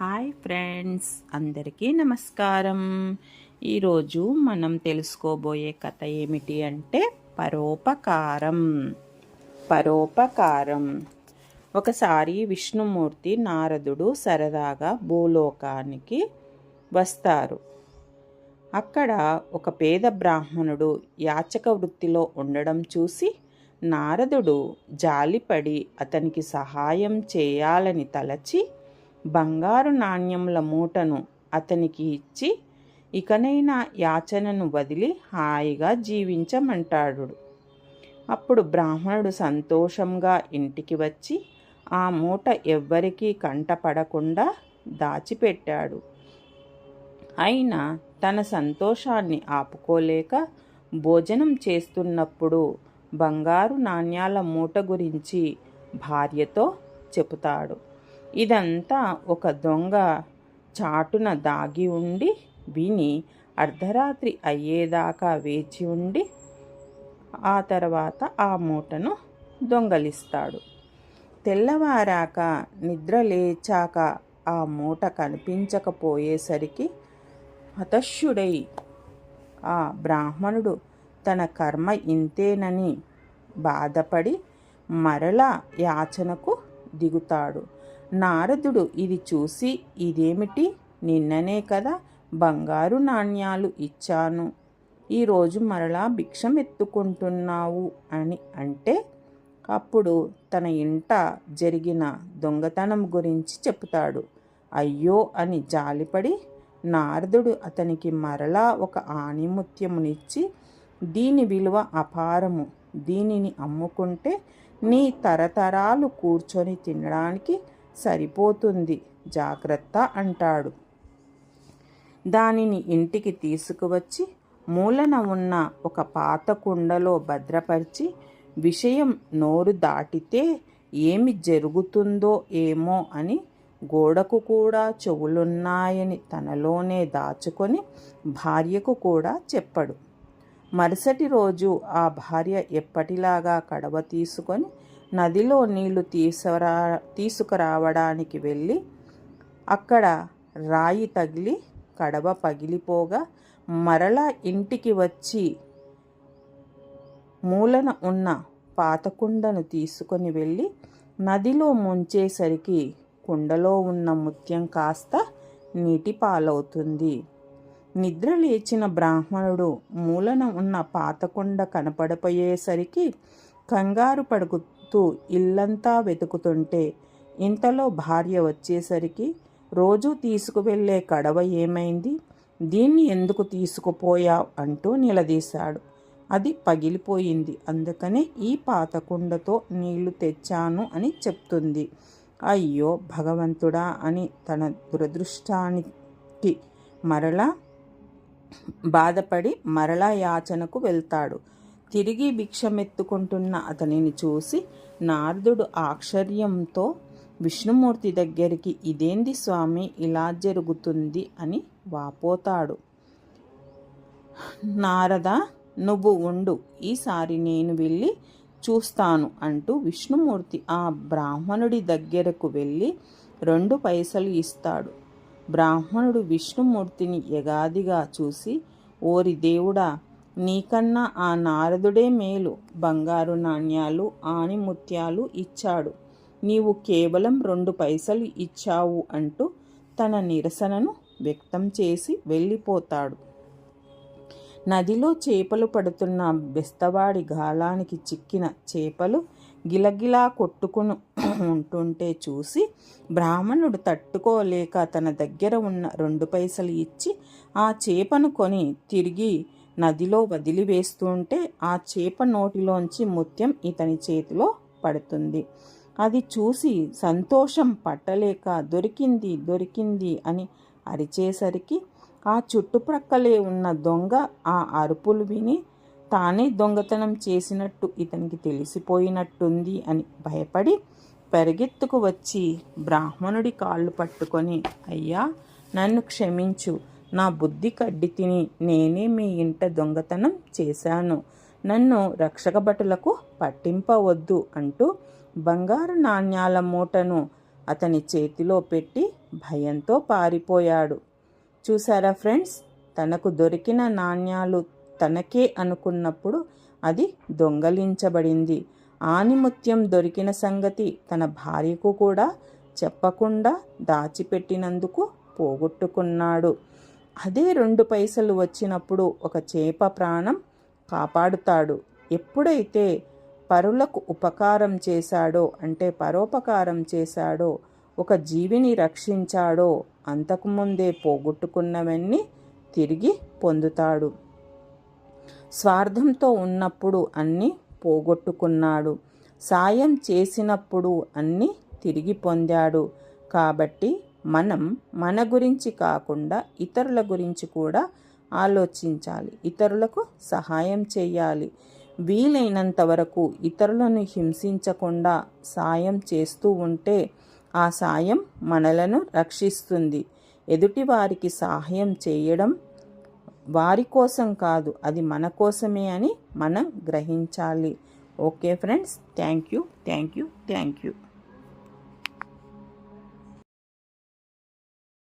Hi friends, అందరికీ నమస్కారం. ఈరోజు మనం తెలుసుకోబోయే కథ ఏమిటి అంటే పరోపకారం. ఒకసారి విష్ణుమూర్తి నారదుడు సరదాగా భూలోకానికి వస్తారు. అక్కడ ఒక పేద బ్రాహ్మణుడు యాచక వృత్తిలో ఉండడం చూసి నారదుడు జాలిపడి అతనికి సహాయం చేయాలని తలచి బంగారు నాణ్యముల మూటను అతనికి ఇచ్చి ఇకనైనా యాచనను వదిలి హాయిగా జీవించమంటాడు. అప్పుడు బ్రాహ్మణుడు సంతోషంగా ఇంటికి వచ్చి ఆ మూట ఎవ్వరికీ కంటపడకుండా దాచిపెట్టాడు. అయినా తన సంతోషాన్ని ఆపుకోలేక భోజనం చేస్తున్నప్పుడు బంగారు నాణ్యాల మూట గురించి భార్యతో చెబుతాడు. ఇదంతా ఒక దొంగ చాటున దాగి ఉండి విని అర్ధరాత్రి అయ్యేదాకా వేచి ఉండి ఆ తర్వాత ఆ మూటను దొంగలిస్తాడు. తెల్లవారాక నిద్ర లేచాక ఆ మూట కనిపించకపోయేసరికి హతాశుడై ఆ బ్రాహ్మణుడు తన కర్మ ఇంతేనని బాధపడి మరలా యాచనకు దిగుతాడు. నారదుడు ఇది చూసి, ఇదేమిటి, నిన్ననే కదా బంగారు నాణ్యాలు ఇచ్చాను, ఈరోజు మరలా భిక్షమెత్తుకుంటున్నావు అని అంటే అప్పుడు తన ఇంట జరిగిన దొంగతనం గురించి చెప్తాడు. అయ్యో అని జాలిపడి నారదుడు అతనికి మరలా ఒక ఆణిముత్యమునిచ్చి, దీని విలువ అపారము, దీనిని అమ్ముకుంటే నీ తరతరాలు కూర్చొని తినడానికి సరిపోతుంది, జాగ్రత్త అంటాడు. దానిని ఇంటికి తీసుకువచ్చి మూలన ఉన్న ఒక పాత కుండలో భద్రపరిచి విషయం నోరు దాటితే ఏమి జరుగుతుందో ఏమో అని గోడకు కూడా చెవులున్నాయని తనలోనే దాచుకొని భార్యకు కూడా చెప్పడు. మరుసటి రోజు ఆ భార్య ఎప్పటిలాగా కడవ తీసుకొని నదిలో నీళ్లు తీసుకురావడానికి వెళ్ళి అక్కడ రాయి తగిలి కడవ పగిలిపోగా మరలా ఇంటికి వచ్చి మూలన ఉన్న పాతకుండను తీసుకొని వెళ్ళి నదిలో ముంచేసరికి కుండలో ఉన్న ముత్యం కాస్త నీటి పాలవుతుంది. నిద్ర లేచిన బ్రాహ్మణుడు మూలన ఉన్న పాతకుండ కనపడపోయేసరికి కంగారు పడుతూ ఇల్లంతా వెతుకుతుంటే ఇంతలో భార్య వచ్చేసరికి, రోజు తీసుకువెళ్ళే కడవ ఏమైంది, దీన్ని ఎందుకు తీసుకుపోయావు అంటూ నిలదీశాడు. అది పగిలిపోయింది, అందుకనే ఈ పాతకుండతో నీళ్లు తెచ్చాను అని చెప్తుంది. అయ్యో భగవంతుడా అని తన దురదృష్టానికి మరలా బాధపడి మరలా యాచనకు వెళ్తాడు. తిరిగి భిక్షమెత్తుకుంటున్న అతనిని చూసి నారదుడు ఆశ్చర్యంతో విష్ణుమూర్తి దగ్గరికి, ఇదేంది స్వామి ఇలా జరుగుతుంది అని వాపోతాడు. నారద, నువ్వు ఉండు, ఈసారి నేను వెళ్ళి చూస్తాను అంటూ విష్ణుమూర్తి ఆ బ్రాహ్మణుడి దగ్గరకు వెళ్ళి 2 పైసలు ఇస్తాడు. బ్రాహ్మణుడు విష్ణుమూర్తిని యగాదిగా చూసి, ఓరి దేవుడా, నీకన్నా ఆ నారదుడే మేలు, బంగారు నాణ్యాలు ఆణిముత్యాలు ఇచ్చాడు, నీవు కేవలం 2 పైసలు ఇచ్చావు అంటూ తన నిరసనను వ్యక్తం చేసి వెళ్ళిపోతాడు. నదిలో చేపలు పడుతున్న బెస్తవాడి గాలానికి చిక్కిన చేపలు గిలగిలా కొట్టుకుని ఉంటుంటే చూసి బ్రాహ్మణుడు తట్టుకోలేక తన దగ్గర ఉన్న 2 పైసలు ఇచ్చి ఆ చేపను కొని తిరిగి నదిలో వదిలివేస్తుంటే ఆ చేప నోటిలోంచి ముత్యం ఇతని చేతిలో పడుతుంది. అది చూసి సంతోషం పట్టలేక దొరికింది అని అరిచేసరికి ఆ చుట్టుప్రక్కలే ఉన్న దొంగ ఆ అరుపులు విని తానే దొంగతనం చేసినట్టు ఇతనికి తెలిసిపోయినట్టుంది అని భయపడి పరిగెత్తుకు వచ్చి బ్రాహ్మణుడి కాళ్ళు పట్టుకొని, అయ్యా, నన్ను క్షమించు, నా బుద్ధి కడ్డి తిని నేనే మీ ఇంట దొంగతనం చేశాను, నన్ను రక్షక భటులకు పట్టింపవద్దు అంటూ బంగారు నాణ్యాల మూటను అతని చేతిలో పెట్టి భయంతో పారిపోయాడు. చూసారా ఫ్రెండ్స్, తనకు దొరికిన నాణ్యాలు తనకే అనుకున్నప్పుడు అది దొంగలించబడింది. ఆణిముత్యం దొరికిన సంగతి తన భార్యకు కూడా చెప్పకుండా దాచిపెట్టినందుకు పోగొట్టుకున్నాడు. అదే 2 పైసలు వచ్చినప్పుడు ఒక చేప ప్రాణం కాపాడుతాడు. ఎప్పుడైతే పరులకు ఉపకారం చేశాడో, అంటే పరోపకారం చేశాడో, ఒక జీవిని రక్షించాడో, అంతకుముందే పోగొట్టుకున్నవన్నీ తిరిగి పొందుతాడు. స్వార్థంతో ఉన్నప్పుడు అన్నీ పోగొట్టుకున్నాడు. సాయం చేసినప్పుడు అన్నీ తిరిగి పొందాడు. కాబట్టి మనం మన గురించి కాకుండా ఇతరుల గురించి కూడా ఆలోచించాలి. ఇతరులకు సహాయం చేయాలి. వీలైనంత వరకు ఇతరులను హింసించకుండా సాయం చేస్తూ ఉంటే ఆ సాయం మనలను రక్షిస్తుంది. ఎదుటి వారికి సహాయం చేయడం వారి కోసం కాదు, అది మన కోసమే అని మనం గ్రహించాలి. Okay friends, thank you.